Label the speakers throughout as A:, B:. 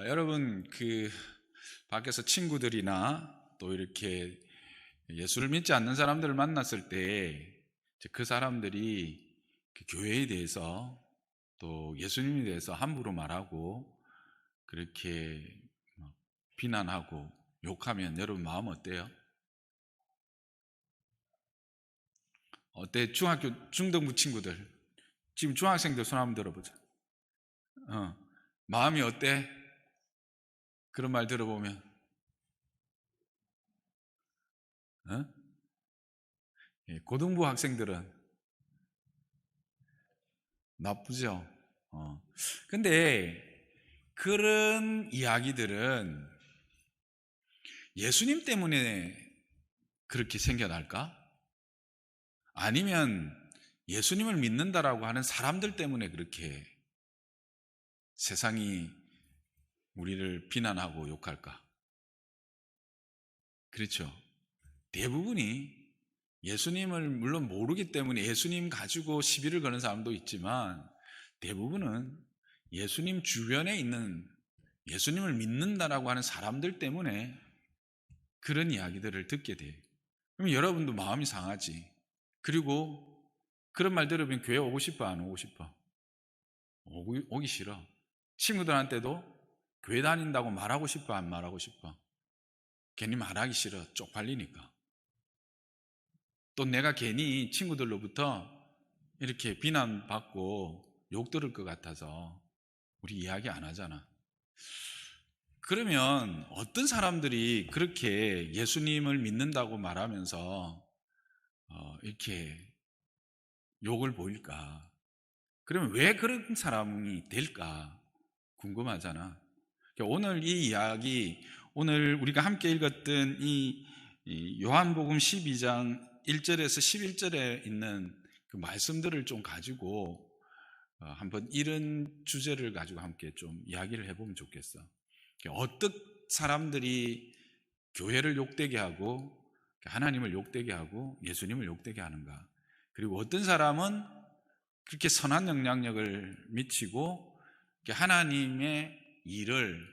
A: 여러분 밖에서 친구들이나 또 이렇게 예수를 믿지 않는 사람들을 만났을 때 그 사람들이 교회에 대해서 또 예수님에 대해서 함부로 말하고 그렇게 비난하고 욕하면 여러분 마음 어때요? 어때? 중등부 친구들, 지금 중학생들 손 한번 들어보자. 마음이 어때? 그런 말 들어보면 어? 고등부 학생들은 나쁘죠. 근데 그런 이야기들은 예수님 때문에 그렇게 생겨날까? 아니면 예수님을 믿는다라고 하는 사람들 때문에 그렇게 세상이 우리를 비난하고 욕할까? 그렇죠. 대부분이 예수님을 물론 모르기 때문에 예수님 가지고 시비를 거는 사람도 있지만 대부분은 예수님 주변에 있는 예수님을 믿는다라고 하는 사람들 때문에 그런 이야기들을 듣게 돼요. 그럼 여러분도 마음이 상하지. 그리고 그런 말 들으면 교회 오고 싶어, 안 오고 싶어? 오기 싫어. 친구들한테도 교회 다닌다고 말하고 싶어, 안 말하고 싶어? 괜히 말하기 싫어. 쪽팔리니까. 또 내가 괜히 친구들로부터 이렇게 비난받고 욕 들을 것 같아서 우리 이야기 안 하잖아. 그러면 어떤 사람들이 그렇게 예수님을 믿는다고 말하면서 이렇게 욕을 보일까? 그러면 왜 그런 사람이 될까? 궁금하잖아. 오늘 이 이야기, 오늘 우리가 함께 읽었던 이 요한복음 12장 1절에서 11절에 있는 그 말씀들을 좀 가지고 한번 이런 주제를 가지고 함께 좀 이야기를 해보면 좋겠어. 어떤 사람들이 교회를 욕되게 하고 하나님을 욕되게 하고 예수님을 욕되게 하는가? 그리고 어떤 사람은 그렇게 선한 영향력을 미치고 하나님의 일을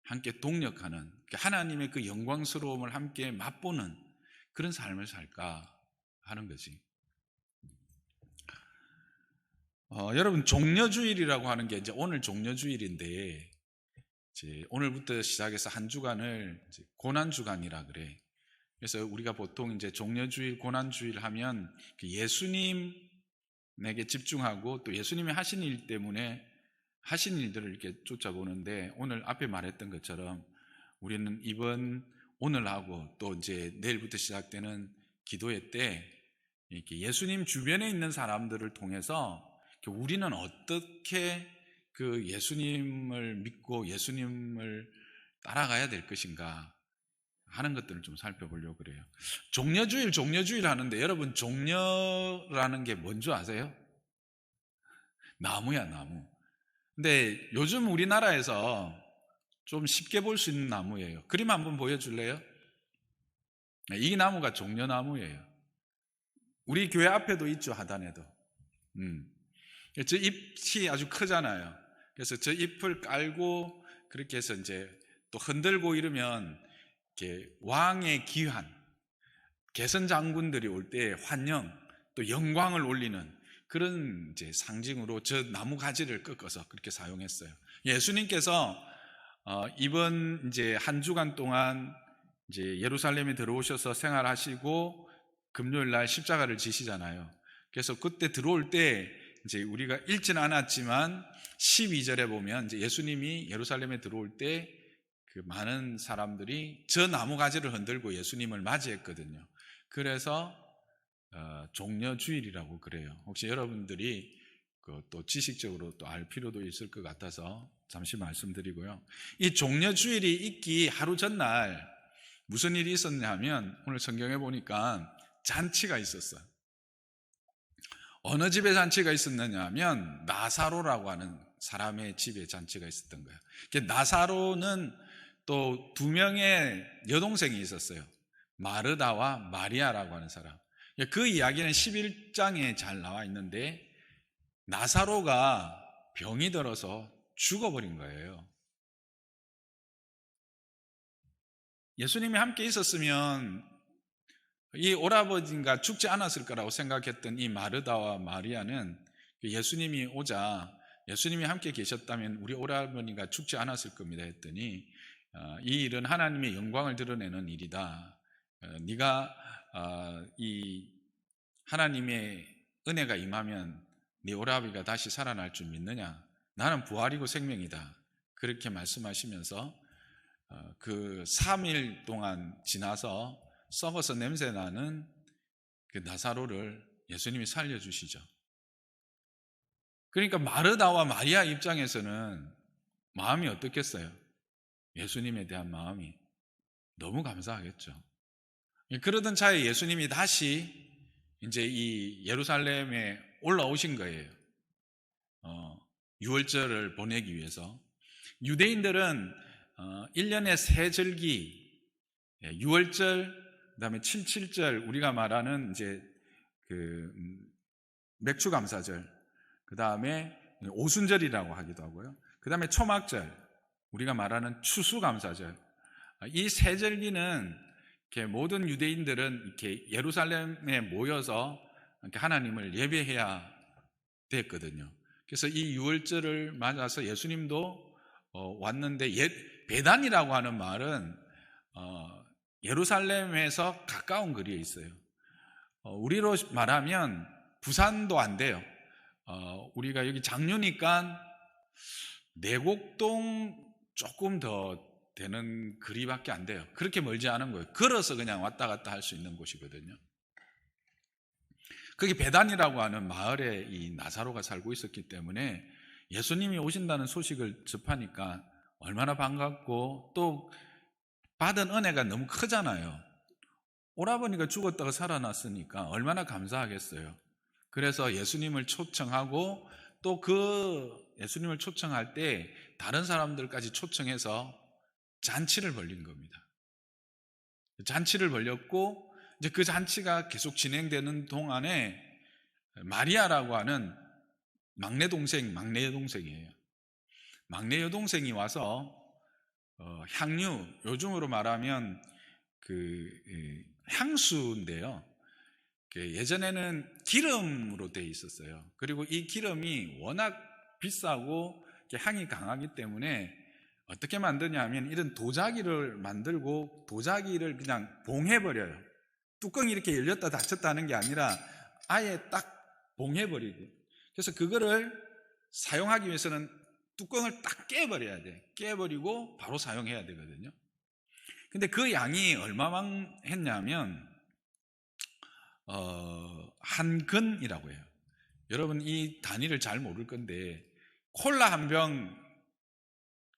A: 함께 동력하는, 하나님의 그 영광스러움을 함께 맛보는 그런 삶을 살까 하는 거지. 여러분, 종려주일이라고 하는 게 이제 오늘 종려주일인데, 이제 오늘부터 시작해서 한 주간을 이제 고난주간이라 그래. 그래서 우리가 보통 이제 종려주일, 고난주일 하면 예수님에게 집중하고 또 예수님이 하신 일 때문에 하신 일들을 이렇게 쫓아보는데, 오늘 앞에 말했던 것처럼 우리는 오늘하고 또 이제 내일부터 시작되는 기도회 때 이렇게 예수님 주변에 있는 사람들을 통해서 우리는 어떻게 그 예수님을 믿고 예수님을 따라가야 될 것인가 하는 것들을 좀 살펴보려고 그래요. 종려주일 하는데 여러분, 종려라는 게 뭔지 아세요? 나무야, 나무. 근데 요즘 우리나라에서 좀 쉽게 볼 수 있는 나무예요. 그림 한번 보여줄래요? 이 나무가 종려나무예요. 우리 교회 앞에도 있죠, 하단에도. 저 잎이 아주 크잖아요. 그래서 저 잎을 깔고 그렇게 해서 이제 또 흔들고 이러면 이렇게 왕의 귀환, 개선 장군들이 올 때 환영, 또 영광을 올리는 그런 이제 상징으로 저 나무 가지를 꺾어서 그렇게 사용했어요. 예수님께서 이번 이제 한 주간 동안 이제 예루살렘에 들어오셔서 생활하시고 금요일 날 십자가를 지시잖아요. 그래서 그때 들어올 때 이제 우리가 읽지는 않았지만 12절에 보면 이제 예수님이 예루살렘에 들어올 때 그 많은 사람들이 저 나무 가지를 흔들고 예수님을 맞이했거든요. 그래서 종려주일이라고 그래요. 혹시 여러분들이 또 지식적으로 또 알 필요도 있을 것 같아서 잠시 말씀드리고요. 이 종려주일이 있기 하루 전날 무슨 일이 있었냐면 오늘 성경에 보니까 잔치가 있었어요. 어느 집에 잔치가 있었느냐 하면 나사로라고 하는 사람의 집에 잔치가 있었던 거예요. 나사로는 또 두 명의 여동생이 있었어요. 마르다와 마리아라고 하는 사람. 그 이야기는 11장에 잘 나와 있는데 나사로가 병이 들어서 죽어버린 거예요. 예수님이 함께 있었으면 이 오라버니가 죽지 않았을 거라고 생각했던 이 마르다와 마리아는 예수님이 오자 예수님이 함께 계셨다면 우리 오라버니가 죽지 않았을 겁니다 했더니 이 일은 하나님의 영광을 드러내는 일이다. 네가 이 하나님의 은혜가 임하면 네 오라비가 다시 살아날 줄 믿느냐? 나는 부활이고 생명이다. 그렇게 말씀하시면서 그 3일 동안 지나서 썩어서 냄새나는 그 나사로를 예수님이 살려주시죠. 그러니까 마르다와 마리아 입장에서는 마음이 어떻겠어요? 예수님에 대한 마음이 너무 감사하겠죠. 그러던 차에 예수님이 다시 이제 이 예루살렘에 올라오신 거예요. 유월절을 보내기 위해서. 유대인들은 1년에 세 절기, 유월절, 그다음에 칠칠절, 우리가 말하는 이제 그 맥주감사절, 그다음에 오순절이라고 하기도 하고요. 그다음에 초막절, 우리가 말하는 추수감사절. 이 세 절기는 이렇게 모든 유대인들은 이렇게 예루살렘에 모여서 이렇게 하나님을 예배해야 됐거든요. 그래서 이 유월절을 맞아서 예수님도 왔는데 베단이라고 하는 말은 예루살렘에서 가까운 거리에 있어요. 우리로 말하면 부산도 안 돼요. 우리가 여기 장류니까 내곡동 조금 더 되는 거리밖에 안 돼요. 그렇게 멀지 않은 거예요. 걸어서 그냥 왔다 갔다 할 수 있는 곳이거든요. 그게 베단이라고 하는 마을에 이 나사로가 살고 있었기 때문에 예수님이 오신다는 소식을 접하니까 얼마나 반갑고 또 받은 은혜가 너무 크잖아요. 오라버니가 죽었다가 살아났으니까 얼마나 감사하겠어요. 그래서 예수님을 초청하고 또 그 예수님을 초청할 때 다른 사람들까지 초청해서 잔치를 벌린 겁니다. 잔치를 벌렸고 이제 그 잔치가 계속 진행되는 동안에 마리아라고 하는 막내 여동생이에요. 막내 여동생이 와서 향유, 요즘으로 말하면 그 향수인데요. 예전에는 기름으로 되어 있었어요. 그리고 이 기름이 워낙 비싸고 향이 강하기 때문에 어떻게 만드냐 하면 이런 도자기를 만들고 도자기를 그냥 봉해버려요. 뚜껑이 이렇게 열렸다 닫혔다 하는 게 아니라 아예 딱 봉해버리고, 그래서 그거를 사용하기 위해서는 뚜껑을 딱 깨버려야 돼. 깨버리고 바로 사용해야 되거든요. 근데 그 양이 얼마만 했냐면 한 근이라고 해요. 여러분 이 단위를 잘 모를 건데 콜라 한 병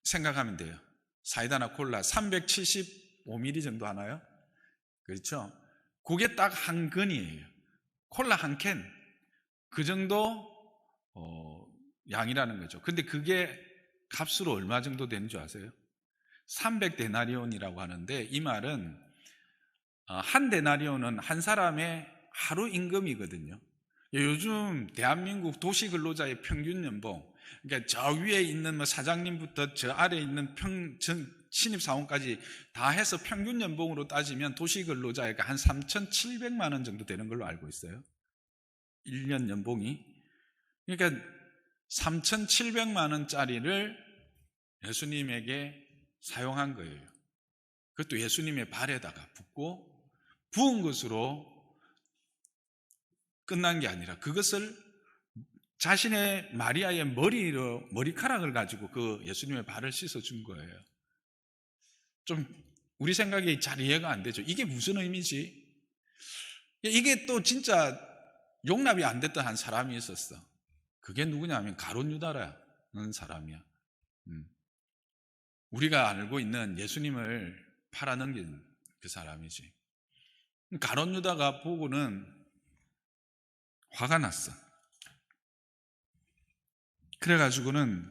A: 생각하면 돼요. 사이다나 콜라 375ml 정도 하나요? 그렇죠? 그게 딱 한 근이에요. 콜라 한 캔, 그 정도 양이라는 거죠. 근데 그게 값으로 얼마 정도 되는 줄 아세요? 300데나리온이라고 하는데, 이 말은 한 데나리온은 한 사람의 하루 임금이거든요. 요즘 대한민국 도시근로자의 평균 연봉, 그러니까 저 위에 있는 사장님부터 저 아래에 있는 신입사원까지 다 해서 평균 연봉으로 따지면 도시근로자가 한 3,700만 원 정도 되는 걸로 알고 있어요. 1년 연봉이. 그러니까 3,700만 원짜리를 예수님에게 사용한 거예요. 그것도 예수님의 발에다가 붓고, 부은 것으로 끝난 게 아니라 그것을 자신의 마리아의 머리카락을 가지고 그 예수님의 발을 씻어준 거예요. 좀 우리 생각에 잘 이해가 안 되죠. 이게 무슨 의미지? 이게 또 진짜 용납이 안 됐던 한 사람이 있었어. 그게 누구냐 하면 가룟 유다라는 사람이야. 우리가 알고 있는 예수님을 팔아넘긴 그 사람이지. 가룟 유다가 보고는 화가 났어. 그래가지고는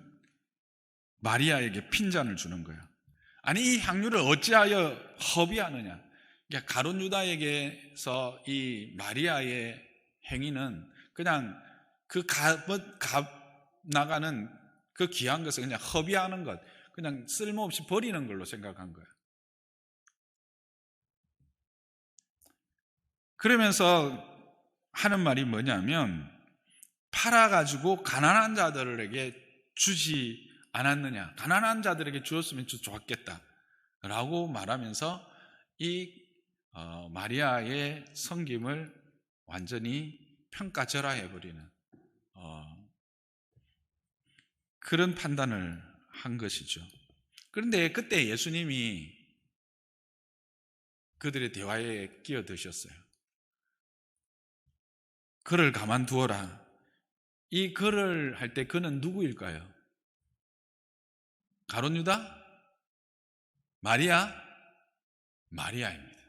A: 마리아에게 핀잔을 주는 거야. 아니 이 향유를 어찌하여 허비하느냐. 그러니까 가룟 유다에게서 이 마리아의 행위는 그냥 그 값 나가는 그 귀한 것을 그냥 허비하는 것, 그냥 쓸모없이 버리는 걸로 생각한 거야. 그러면서 하는 말이 뭐냐면, 팔아가지고 가난한 자들에게 주지 않았느냐, 가난한 자들에게 주었으면 좋았겠다 라고 말하면서 이 마리아의 섬김을 완전히 평가절하해버리는 그런 판단을 한 것이죠. 그런데 그때 예수님이 그들의 대화에 끼어드셨어요. 그를 가만두어라. 이 그를 할 때 그는 누구일까요? 가룟 유다? 마리아? 마리아입니다.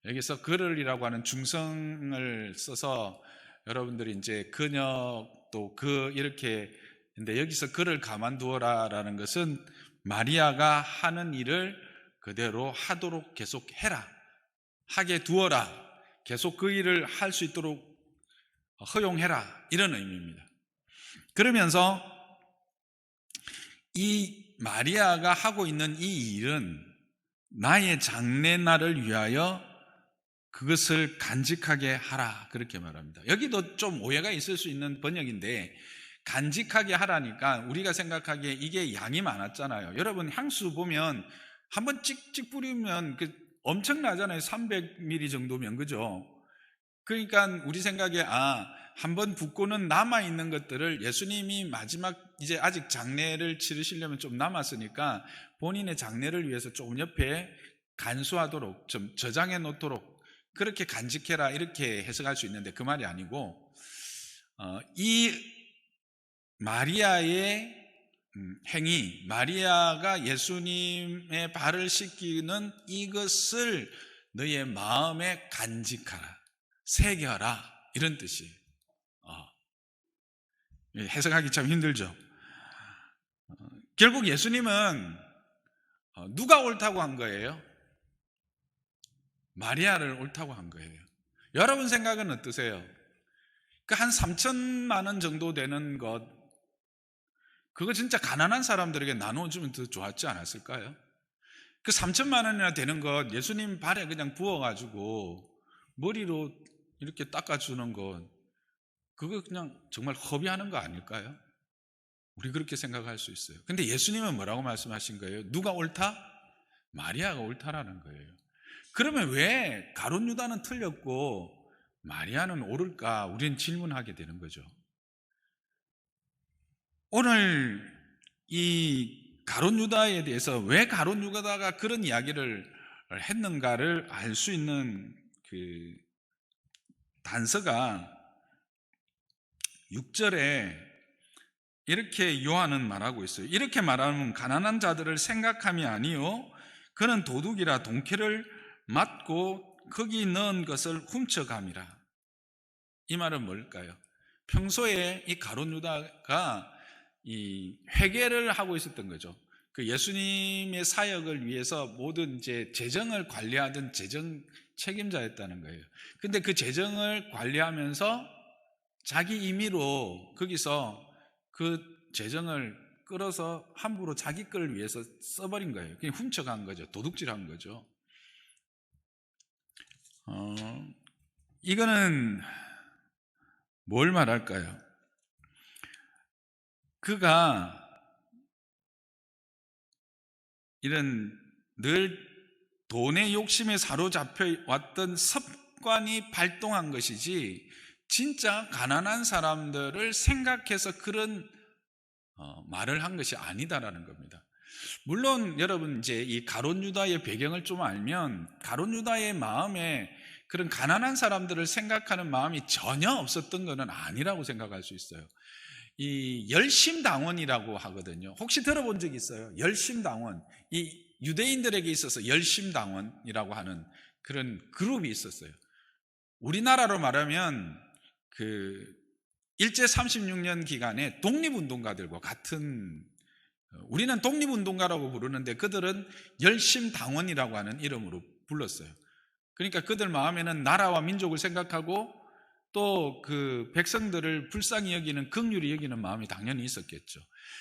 A: 여기서 그를이라고 하는 중성을 써서 여러분들이 이제 그녀 또 그 이렇게, 근데 여기서 그를 가만두어라라는 것은 마리아가 하는 일을 그대로 하도록 계속 해라, 하게 두어라, 계속 그 일을 할 수 있도록 허용해라, 이런 의미입니다. 그러면서 이 마리아가 하고 있는 이 일은 나의 장래날을 위하여 그것을 간직하게 하라, 그렇게 말합니다. 여기도 좀 오해가 있을 수 있는 번역인데, 간직하게 하라니까 우리가 생각하기에 이게 양이 많았잖아요. 여러분 향수 보면 한번 찍찍 뿌리면 엄청나잖아요. 300ml 정도면, 그죠? 그러니까 우리 생각에 한번 붓고는 남아있는 것들을 예수님이 마지막 이제 아직 장례를 치르시려면 좀 남았으니까 본인의 장례를 위해서 조금 옆에 간수하도록, 좀 저장해 놓도록 그렇게 간직해라, 이렇게 해석할 수 있는데 그 말이 아니고, 이 마리아의 행위, 마리아가 예수님의 발을 씻기는 이것을 너의 마음에 간직하라, 새겨라, 이런 뜻이에요. 해석하기 참 힘들죠. 결국 예수님은 누가 옳다고 한 거예요? 마리아를 옳다고 한 거예요. 여러분 생각은 어떠세요? 그 한 3천만 원 정도 되는 것, 그거 진짜 가난한 사람들에게 나눠주면 더 좋았지 않았을까요? 그 3천만 원이나 되는 것 예수님 발에 그냥 부어가지고 머리로 이렇게 닦아주는 것, 그거 그냥 정말 허비하는 거 아닐까요? 우리 그렇게 생각할 수 있어요. 근데 예수님은 뭐라고 말씀하신 거예요? 누가 옳다? 마리아가 옳다라는 거예요. 그러면 왜 가룟 유다는 틀렸고 마리아는 옳을까? 우리는 질문하게 되는 거죠. 오늘 이 가룟 유다에 대해서 왜 가룟 유다가 그런 이야기를 했는가를 알 수 있는 그 단서가 6절에 이렇게 요한은 말하고 있어요. 이렇게 말하면 가난한 자들을 생각함이 아니요 그는 도둑이라 돈캐를 맞고 거기 넣은 것을 훔쳐감이라. 이 말은 뭘까요? 평소에 이 가룟 유다가 이 회계를 하고 있었던 거죠. 그 예수님의 사역을 위해서 모든 이제 재정을 관리하던 재정 책임자였다는 거예요. 근데 그 재정을 관리하면서 자기 임의로 거기서 그 재정을 끌어서 함부로 자기 걸 위해서 써버린 거예요. 그냥 훔쳐간 거죠. 도둑질한 거죠. 이거는 뭘 말할까요? 그가 이런 늘 돈의 욕심에 사로잡혀 왔던 습관이 발동한 것이지 진짜 가난한 사람들을 생각해서 그런 말을 한 것이 아니다라는 겁니다. 물론 여러분 이제 이 가룟 유다의 배경을 좀 알면 가룟 유다의 마음에 그런 가난한 사람들을 생각하는 마음이 전혀 없었던 것은 아니라고 생각할 수 있어요. 이 열심당원이라고 하거든요. 혹시 들어본 적 있어요? 열심당원. 이 유대인들에게 있어서 열심당원이라고 하는 그런 그룹이 있었어요. 우리나라로 말하면 그 일제 36년 기간에 독립운동가들과 같은, 우리는 독립운동가라고 부르는데 그들은 열심당원이라고 하는 이름으로 불렀어요. 그러니까 그들 마음에는 나라와 민족을 생각하고 또 그 백성들을 불쌍히 여기는, 긍휼히 여기는 마음이 당연히 있었겠죠.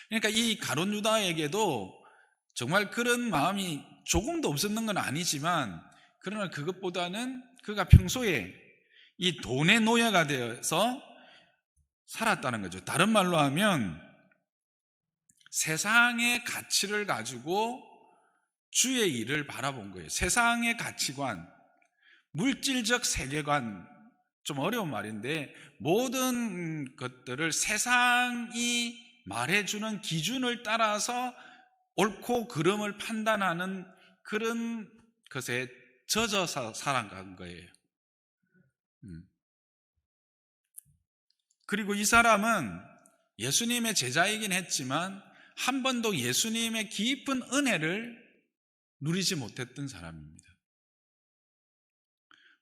A: 그러니까 이 가룟 유다에게도 정말 그런 마음이 조금도 없었는 건 아니지만, 그러나 그것보다는 그가 평소에 이 돈의 노예가 되어서 살았다는 거죠. 다른 말로 하면 세상의 가치를 가지고 주의 일을 바라본 거예요. 세상의 가치관, 물질적 세계관, 좀 어려운 말인데 모든 것들을 세상이 말해주는 기준을 따라서 옳고 그름을 판단하는 그런 것에 젖어서 살아간 거예요. 그리고 이 사람은 예수님의 제자이긴 했지만 한 번도 예수님의 깊은 은혜를 누리지 못했던 사람입니다.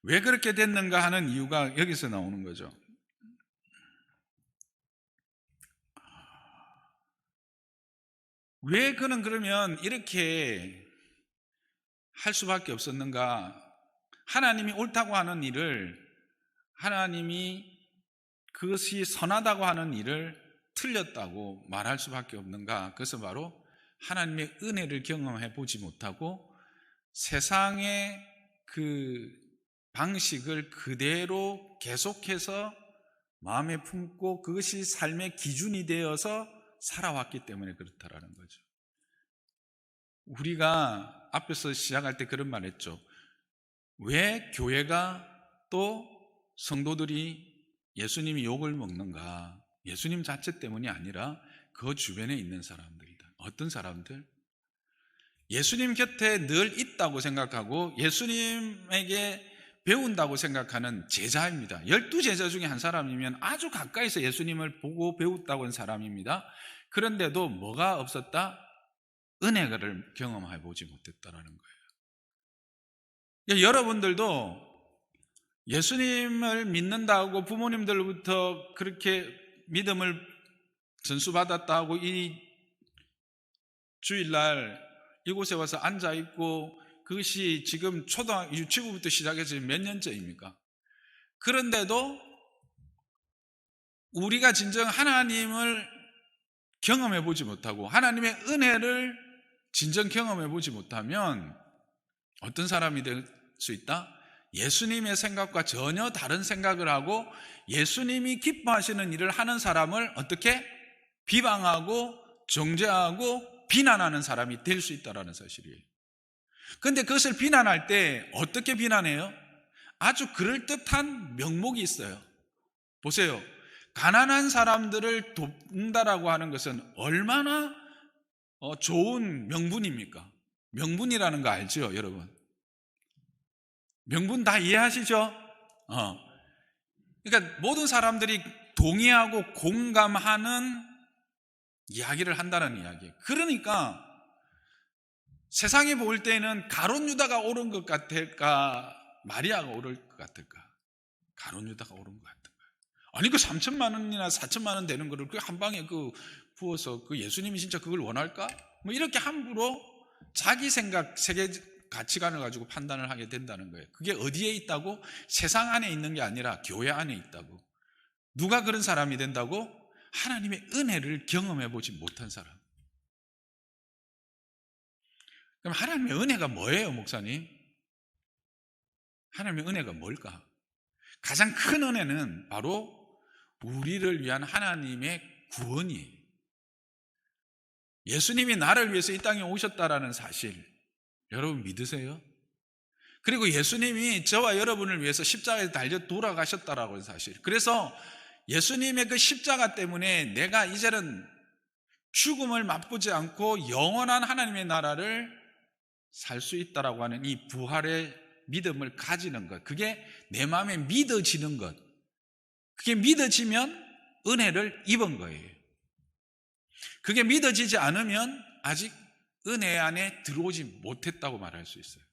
A: 왜 그렇게 됐는가 하는 이유가 여기서 나오는 거죠. 왜 그는 그러면 이렇게 할 수밖에 없었는가? 하나님이 옳다고 하는 일을, 하나님이 그것이 선하다고 하는 일을 틀렸다고 말할 수밖에 없는가? 그것은 바로 하나님의 은혜를 경험해 보지 못하고 세상의 그 방식을 그대로 계속해서 마음에 품고 그것이 삶의 기준이 되어서 살아왔기 때문에 그렇다라는 거죠. 우리가 앞에서 시작할 때 그런 말 했죠. 왜 교회가 또 성도들이 예수님이 욕을 먹는가? 예수님 자체 때문이 아니라 그 주변에 있는 사람들이다. 어떤 사람들? 예수님 곁에 늘 있다고 생각하고 예수님에게 배운다고 생각하는 제자입니다. 12제자 중에 한 사람이면 아주 가까이서 예수님을 보고 배웠다고 한 사람입니다. 그런데도 뭐가 없었다? 은혜를 경험해 보지 못했다라는 거예요. 여러분들도 예수님을 믿는다고 부모님들로부터 그렇게 믿음을 전수받았다고 이 주일날 이곳에 와서 앉아있고 그것이 지금 유치부부터 시작해서 몇 년째입니까? 그런데도 우리가 진정 하나님을 경험해 보지 못하고 하나님의 은혜를 진정 경험해 보지 못하면 어떤 사람이 될 수 있다? 예수님의 생각과 전혀 다른 생각을 하고 예수님이 기뻐하시는 일을 하는 사람을 어떻게 비방하고 정죄하고 비난하는 사람이 될 수 있다는 사실이에요. 그런데 그것을 비난할 때 어떻게 비난해요? 아주 그럴듯한 명목이 있어요. 보세요. 가난한 사람들을 돕는다라고 하는 것은 얼마나 좋은 명분입니까? 명분이라는 거 알죠, 여러분? 명분 다 이해하시죠? 그러니까 모든 사람들이 동의하고 공감하는 이야기를 한다는 이야기예요. 그러니까 세상이 볼 때는 가룟 유다가 옳은 것 같을까? 마리아가 옳을 것 같을까? 가룟 유다가 옳은 것 같을까? 아니 그 3천만 원이나 4천만 원 되는 거를 그 한 방에 그 부어서 그 예수님이 진짜 그걸 원할까? 뭐 이렇게 함부로 자기 생각, 세계 가치관을 가지고 판단을 하게 된다는 거예요. 그게 어디에 있다고? 세상 안에 있는 게 아니라 교회 안에 있다고. 누가 그런 사람이 된다고? 하나님의 은혜를 경험해 보지 못한 사람. 그럼 하나님의 은혜가 뭐예요, 목사님? 하나님의 은혜가 뭘까? 가장 큰 은혜는 바로 우리를 위한 하나님의 구원이에요. 예수님이 나를 위해서 이 땅에 오셨다라는 사실 여러분 믿으세요? 그리고 예수님이 저와 여러분을 위해서 십자가에 달려 돌아가셨다라고 하는 사실. 그래서 예수님의 그 십자가 때문에 내가 이제는 죽음을 맛보지 않고 영원한 하나님의 나라를 살 수 있다라고 하는 이 부활의 믿음을 가지는 것, 그게 내 마음에 믿어지는 것, 그게 믿어지면 은혜를 입은 거예요. 그게 믿어지지 않으면 아직 은혜 안에 들어오지 못했다고 말할 수 있어요.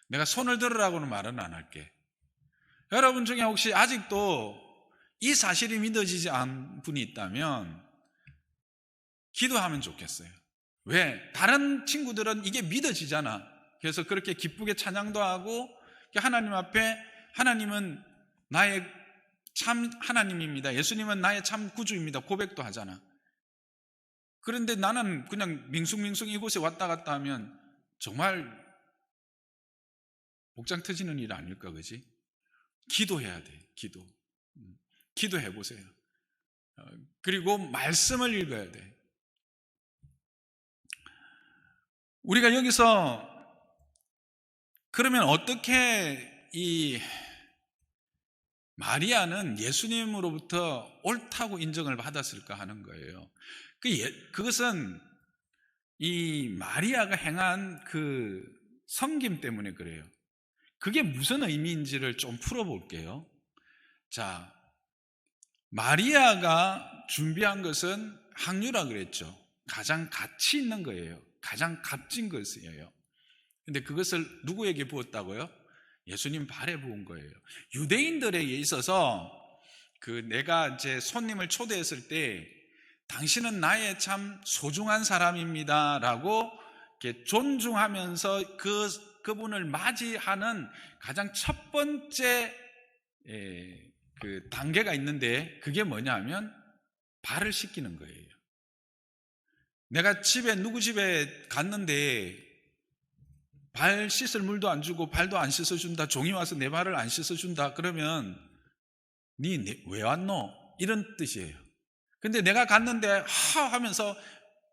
A: 내가 손을 들으라고는 말은 안 할게. 여러분 중에 혹시 아직도 이 사실이 믿어지지 않은 분이 있다면 기도하면 좋겠어요. 왜? 다른 친구들은 이게 믿어지잖아. 그래서 그렇게 기쁘게 찬양도 하고 하나님 앞에 하나님은 나의 참 하나님입니다. 예수님은 나의 참 구주입니다. 고백도 하잖아. 그런데 나는 그냥 밍숭밍숭 이곳에 왔다 갔다 하면 정말 복장 터지는 일 아닐까, 그지? 기도해야 돼, 기도. 기도해 보세요. 그리고 말씀을 읽어야 돼. 우리가 여기서 그러면 어떻게 이 마리아는 예수님으로부터 옳다고 인정을 받았을까 하는 거예요. 그것은 이 마리아가 행한 그 섬김 때문에 그래요. 그게 무슨 의미인지를 좀 풀어볼게요. 자, 마리아가 준비한 것은 향유라 그랬죠. 가장 가치 있는 거예요. 가장 값진 것이에요. 근데 그것을 누구에게 부었다고요? 예수님 발에 부은 거예요. 유대인들에게 있어서 내가 이제 손님을 초대했을 때 당신은 나의 참 소중한 사람입니다 라고 이렇게 존중하면서 그분을 맞이하는 가장 첫 번째 그 단계가 있는데, 그게 뭐냐면 발을 씻기는 거예요. 내가 누구 집에 갔는데 발 씻을 물도 안 주고 발도 안 씻어준다, 종이 와서 내 발을 안 씻어준다, 그러면 니 왜 왔노? 이런 뜻이에요. 근데 내가 갔는데 하면서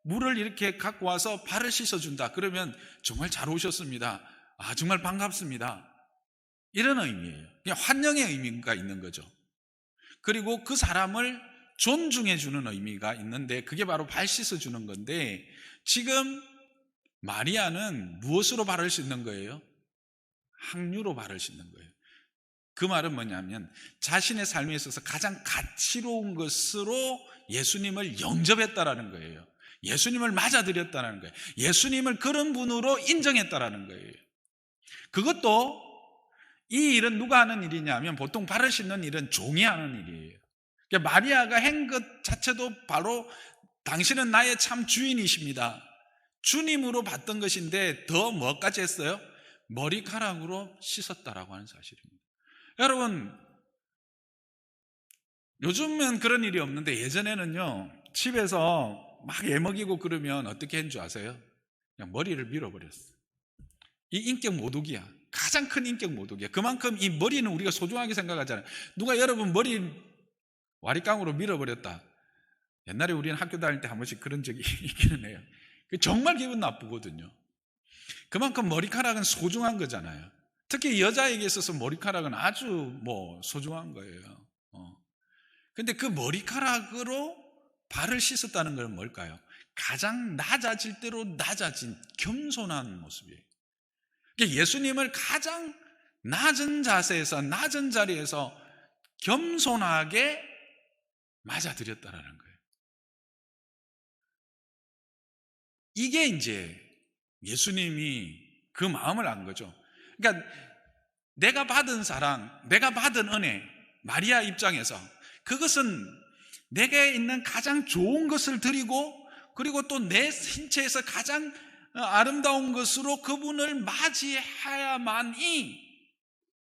A: 물을 이렇게 갖고 와서 발을 씻어준다, 그러면 정말 잘 오셨습니다, 정말 반갑습니다, 이런 의미예요. 그냥 환영의 의미가 있는 거죠. 그리고 그 사람을 존중해 주는 의미가 있는데, 그게 바로 발 씻어주는 건데, 지금 마리아는 무엇으로 발을 씻는 거예요? 향유로 발을 씻는 거예요. 그 말은 뭐냐면 자신의 삶에 있어서 가장 가치로운 것으로 예수님을 영접했다라는 거예요. 예수님을 맞아들였다는 거예요. 예수님을 그런 분으로 인정했다라는 거예요. 그것도, 이 일은 누가 하는 일이냐면 보통 발을 씻는 일은 종이 하는 일이에요. 그러니까 마리아가 한 것 자체도 바로 당신은 나의 참 주인이십니다, 주님으로 봤던 것인데, 더 뭐까지 했어요? 머리카락으로 씻었다라고 하는 사실입니다. 여러분, 요즘은 그런 일이 없는데 예전에는요, 집에서 막 애먹이고 그러면 어떻게 했는 줄 아세요? 그냥 머리를 밀어버렸어요. 이 인격 모독이야. 가장 큰 인격 모독이야. 그만큼 이 머리는 우리가 소중하게 생각하잖아요. 누가 여러분 머리 와리깡으로 밀어버렸다, 옛날에 우리는 학교 다닐 때 한 번씩 그런 적이 있기는 해요. 정말 기분 나쁘거든요. 그만큼 머리카락은 소중한 거잖아요. 특히 여자에게 있어서 머리카락은 아주 소중한 거예요. 근데 그 머리카락으로 발을 씻었다는 건 뭘까요? 가장 낮아질 대로 낮아진 겸손한 모습이에요. 예수님을 가장 낮은 자세에서, 낮은 자리에서 겸손하게 맞아들였다라는 거예요. 이게 이제 예수님이 그 마음을 안 거죠. 그러니까 내가 받은 사랑, 내가 받은 은혜, 마리아 입장에서 그것은 내게 있는 가장 좋은 것을 드리고, 그리고 또 내 신체에서 가장 아름다운 것으로 그분을 맞이해야만이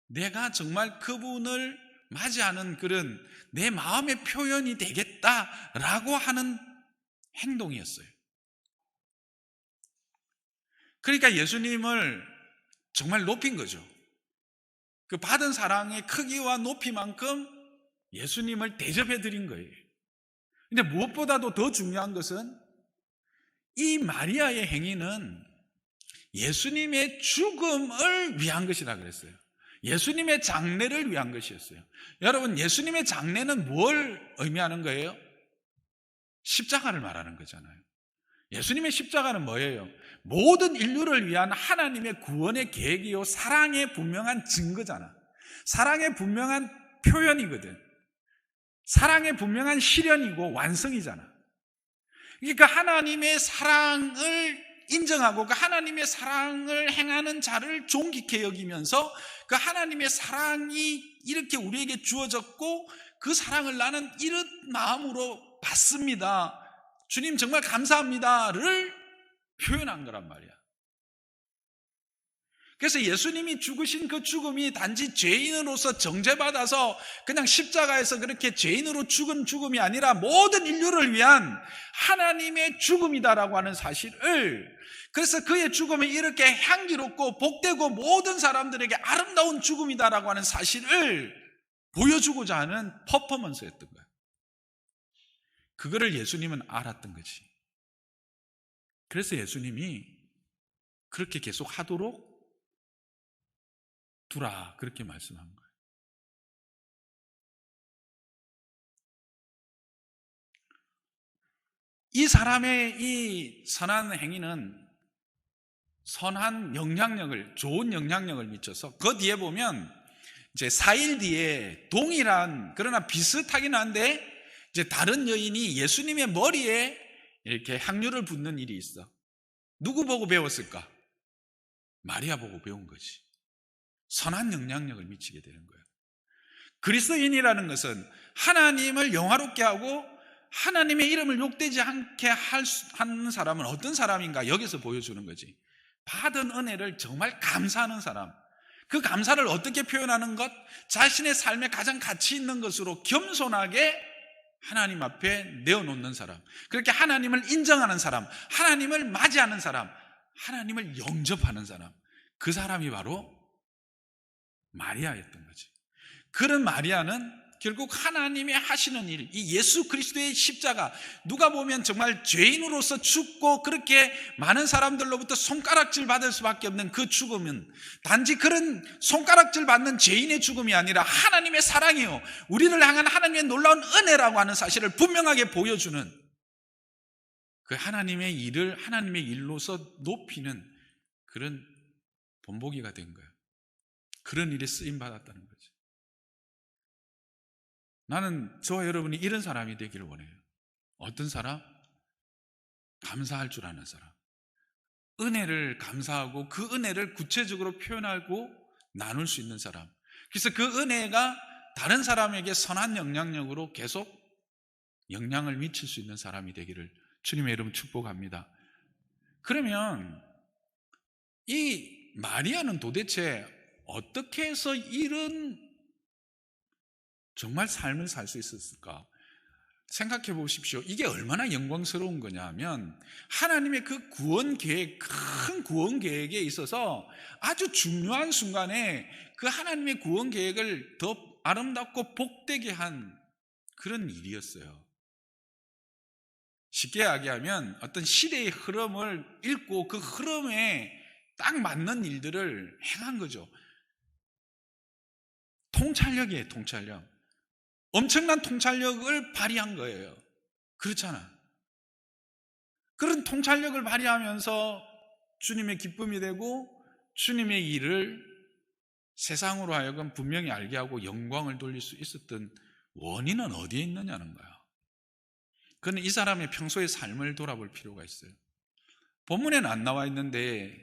A: 내가 정말 그분을 맞이하는 그런 내 마음의 표현이 되겠다라고 하는 행동이었어요. 그러니까 예수님을 정말 높인 거죠. 그 받은 사랑의 크기와 높이만큼 예수님을 대접해 드린 거예요. 근데 무엇보다도 더 중요한 것은 이 마리아의 행위는 예수님의 죽음을 위한 것이라 그랬어요. 예수님의 장례를 위한 것이었어요. 여러분, 예수님의 장례는 뭘 의미하는 거예요? 십자가를 말하는 거잖아요. 예수님의 십자가는 뭐예요? 모든 인류를 위한 하나님의 구원의 계획이요, 사랑의 분명한 증거잖아. 사랑의 분명한 표현이거든. 사랑의 분명한 실현이고 완성이잖아. 그러니까 하나님의 사랑을 인정하고 그 하나님의 사랑을 행하는 자를 존귀케 여기면서 그 하나님의 사랑이 이렇게 우리에게 주어졌고 그 사랑을 나는 이런 마음으로 받습니다, 주님 정말 감사합니다를 표현한 거란 말이야. 그래서 예수님이 죽으신 그 죽음이 단지 죄인으로서 정죄받아서 그냥 십자가에서 그렇게 죄인으로 죽은 죽음이 아니라 모든 인류를 위한 하나님의 죽음이다라고 하는 사실을, 그래서 그의 죽음이 이렇게 향기롭고 복되고 모든 사람들에게 아름다운 죽음이다라고 하는 사실을 보여주고자 하는 퍼포먼스였던 거예요. 그거를 예수님은 알았던 거지. 그래서 예수님이 그렇게 계속 하도록 두라, 그렇게 말씀한 거예요. 이 사람의 이 선한 행위는 선한 영향력을, 좋은 영향력을 미쳐서 그 뒤에 보면 이제 4일 뒤에 동일한, 그러나 비슷하긴 한데 이제 다른 여인이 예수님의 머리에 이렇게 향유를 붓는 일이 있어. 누구 보고 배웠을까? 마리아 보고 배운 거지. 선한 영향력을 미치게 되는 거예요. 그리스도인이라는 것은 하나님을 영화롭게 하고 하나님의 이름을 욕되지 않게 하는 사람은 어떤 사람인가 여기서 보여주는 거지. 받은 은혜를 정말 감사하는 사람, 그 감사를 어떻게 표현하는 것? 자신의 삶에 가장 가치 있는 것으로 겸손하게 하나님 앞에 내어놓는 사람, 그렇게 하나님을 인정하는 사람, 하나님을 맞이하는 사람, 하나님을 영접하는 사람, 그 사람이 바로 마리아였던 거지. 그런 마리아는 결국 하나님이 하시는 일, 이 예수 그리스도의 십자가, 누가 보면 정말 죄인으로서 죽고 그렇게 많은 사람들로부터 손가락질 받을 수밖에 없는 그 죽음은 단지 그런 손가락질 받는 죄인의 죽음이 아니라 하나님의 사랑이요, 우리를 향한 하나님의 놀라운 은혜라고 하는 사실을 분명하게 보여주는, 그 하나님의 일을 하나님의 일로서 높이는 그런 본보기가 된 거예요. 그런 일에 쓰임받았다는 거죠. 나는 저와 여러분이 이런 사람이 되기를 원해요. 어떤 사람? 감사할 줄 아는 사람. 은혜를 감사하고 그 은혜를 구체적으로 표현하고 나눌 수 있는 사람. 그래서 그 은혜가 다른 사람에게 선한 영향력으로 계속 영향을 미칠 수 있는 사람이 되기를 주님의 이름 축복합니다. 그러면 이 마리아는 도대체 어떻게 해서 이런 정말 삶을 살 수 있었을까? 생각해 보십시오. 이게 얼마나 영광스러운 거냐면 하나님의 그 구원 계획, 큰 구원 계획에 있어서 아주 중요한 순간에 그 하나님의 구원 계획을 더 아름답고 복되게 한 그런 일이었어요. 쉽게 이야기하면 어떤 시대의 흐름을 읽고 그 흐름에 딱 맞는 일들을 행한 거죠. 통찰력이에요, 통찰력. 엄청난 통찰력을 발휘한 거예요. 그렇잖아. 그런 통찰력을 발휘하면서 주님의 기쁨이 되고 주님의 일을 세상으로 하여금 분명히 알게 하고 영광을 돌릴 수 있었던 원인은 어디에 있느냐는 거야. 그는 이 사람의 평소의 삶을 돌아볼 필요가 있어요. 본문에는 안 나와 있는데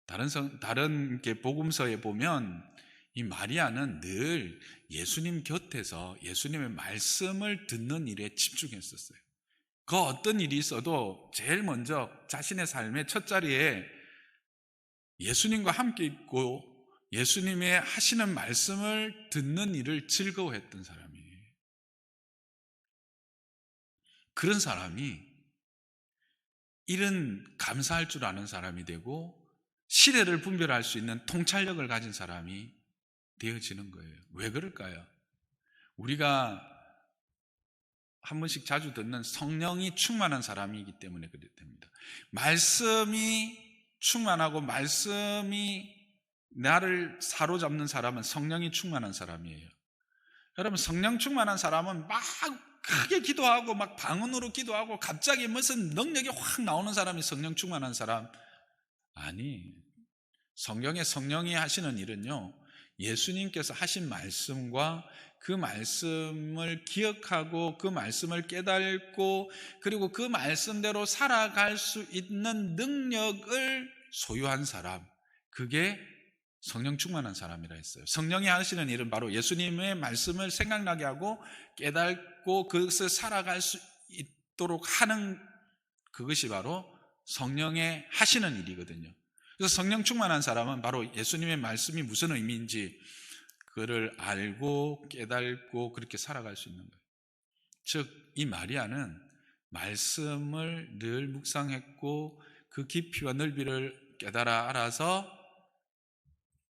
A: 다른 복음서에 보면 이 마리아는 늘 예수님 곁에서 예수님의 말씀을 듣는 일에 집중했었어요. 그 어떤 일이 있어도 제일 먼저 자신의 삶의 첫 자리에 예수님과 함께 있고 예수님의 하시는 말씀을 듣는 일을 즐거워했던 사람이에요. 그런 사람이 이런 감사할 줄 아는 사람이 되고 시대를 분별할 수 있는 통찰력을 가진 사람이 되어지는 거예요. 왜 그럴까요? 우리가 한 번씩 자주 듣는 성령이 충만한 사람이기 때문에 그렇게 됩니다. 말씀이 충만하고 말씀이 나를 사로잡는 사람은 성령이 충만한 사람이에요. 여러분, 성령 충만한 사람은 막 크게 기도하고 막 방언으로 기도하고 갑자기 무슨 능력이 확 나오는 사람이 성령 충만한 사람 아니. 성경에 성령이 하시는 일은요, 예수님께서 하신 말씀과 그 말씀을 기억하고 그 말씀을 깨닫고 그리고 그 말씀대로 살아갈 수 있는 능력을 소유한 사람, 그게 성령 충만한 사람이라 했어요. 성령이 하시는 일은 바로 예수님의 말씀을 생각나게 하고 깨닫고 그것을 살아갈 수 있도록 하는, 그것이 바로 성령의 하시는 일이거든요. 그래서 성령 충만한 사람은 바로 예수님의 말씀이 무슨 의미인지 그를 알고 깨닫고 그렇게 살아갈 수 있는 거예요. 즉, 이 마리아는 말씀을 늘 묵상했고 그 깊이와 넓이를 깨달아 알아서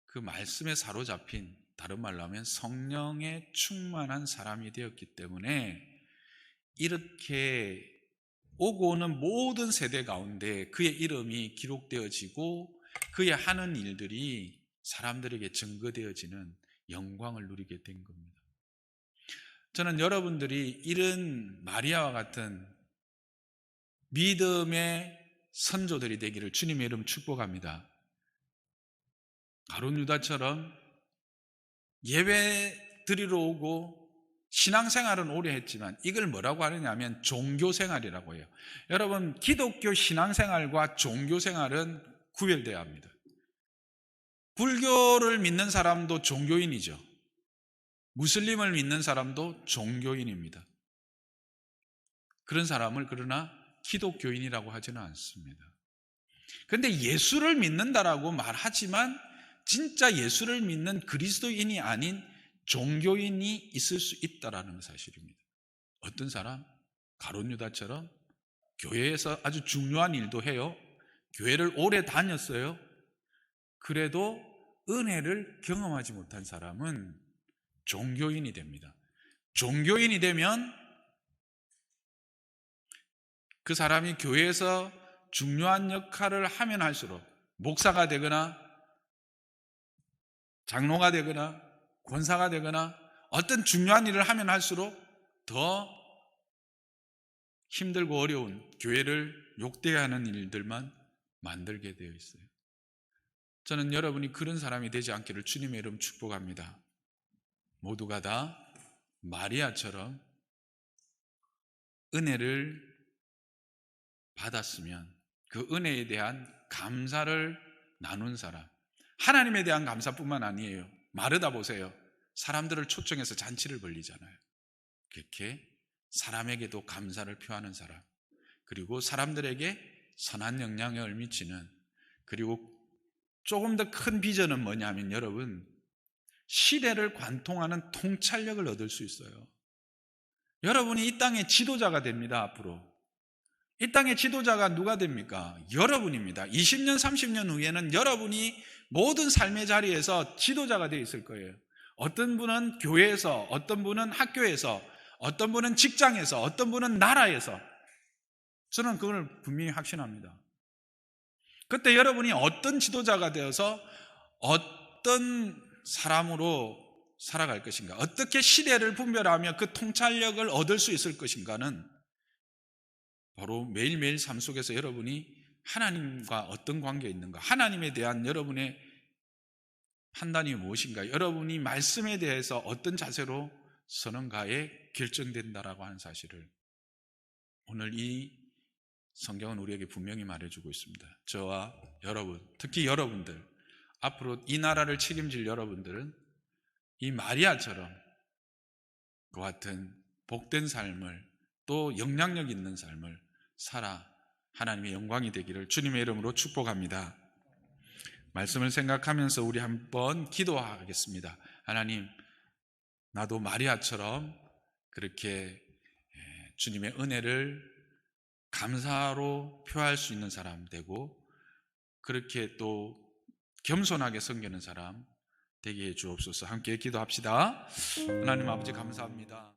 A: 그 말씀에 사로잡힌, 다른 말로 하면 성령에 충만한 사람이 되었기 때문에 이렇게 오고 오는 모든 세대 가운데 그의 이름이 기록되어지고 그의 하는 일들이 사람들에게 증거되어지는 영광을 누리게 된 겁니다. 저는 여러분들이 이런 마리아와 같은 믿음의 선조들이 되기를 주님의 이름 축복합니다. 가룟 유다처럼 예배 드리러 오고 신앙생활은 오래 했지만 이걸 뭐라고 하느냐 하면 종교생활이라고 해요. 여러분, 기독교 신앙생활과 종교생활은 구별되어야 합니다. 불교를 믿는 사람도 종교인이죠. 무슬림을 믿는 사람도 종교인입니다. 그런 사람을 그러나 기독교인이라고 하지는 않습니다. 그런데 예수를 믿는다라고 말하지만 진짜 예수를 믿는 그리스도인이 아닌 종교인이 있을 수 있다라는 사실입니다. 어떤 사람? 가룟 유다처럼 교회에서 아주 중요한 일도 해요. 교회를 오래 다녔어요. 그래도 은혜를 경험하지 못한 사람은 종교인이 됩니다. 종교인이 되면 그 사람이 교회에서 중요한 역할을 하면 할수록 목사가 되거나 장로가 되거나 권사가 되거나 어떤 중요한 일을 하면 할수록 더 힘들고 어려운 교회를 욕되게 하는 일들만 만들게 되어 있어요. 저는 여러분이 그런 사람이 되지 않기를 주님의 이름 축복합니다. 모두가 다 마리아처럼 은혜를 받았으면 그 은혜에 대한 감사를 나눈 사람, 하나님에 대한 감사뿐만 아니에요. 마르다 보세요. 사람들을 초청해서 잔치를 벌리잖아요. 그렇게 사람에게도 감사를 표하는 사람, 그리고 사람들에게 선한 영향을 미치는, 그리고 조금 더 큰 비전은 뭐냐면 여러분, 시대를 관통하는 통찰력을 얻을 수 있어요. 여러분이 이 땅의 지도자가 됩니다. 앞으로 이 땅의 지도자가 누가 됩니까? 여러분입니다. 20년 30년 후에는 여러분이 모든 삶의 자리에서 지도자가 되어 있을 거예요. 어떤 분은 교회에서, 어떤 분은 학교에서, 어떤 분은 직장에서, 어떤 분은 나라에서. 저는 그걸 분명히 확신합니다. 그때 여러분이 어떤 지도자가 되어서 어떤 사람으로 살아갈 것인가, 어떻게 시대를 분별하며 그 통찰력을 얻을 수 있을 것인가는 바로 매일매일 삶 속에서 여러분이 하나님과 어떤 관계에 있는가, 하나님에 대한 여러분의 판단이 무엇인가, 여러분이 말씀에 대해서 어떤 자세로 서는가에 결정된다라고 하는 사실을 오늘 이 성경은 우리에게 분명히 말해주고 있습니다. 저와 여러분, 특히 여러분들, 앞으로 이 나라를 책임질 여러분들은 이 마리아처럼 그 같은 복된 삶을, 또 영향력 있는 삶을 살아 하나님의 영광이 되기를 주님의 이름으로 축복합니다. 말씀을 생각하면서 우리 한번 기도하겠습니다. 하나님, 나도 마리아처럼 그렇게 주님의 은혜를 감사로 표할 수 있는 사람 되고, 그렇게 또 겸손하게 섬기는 사람 되게 해 주옵소서. 함께 기도합시다. 하나님 아버지, 감사합니다.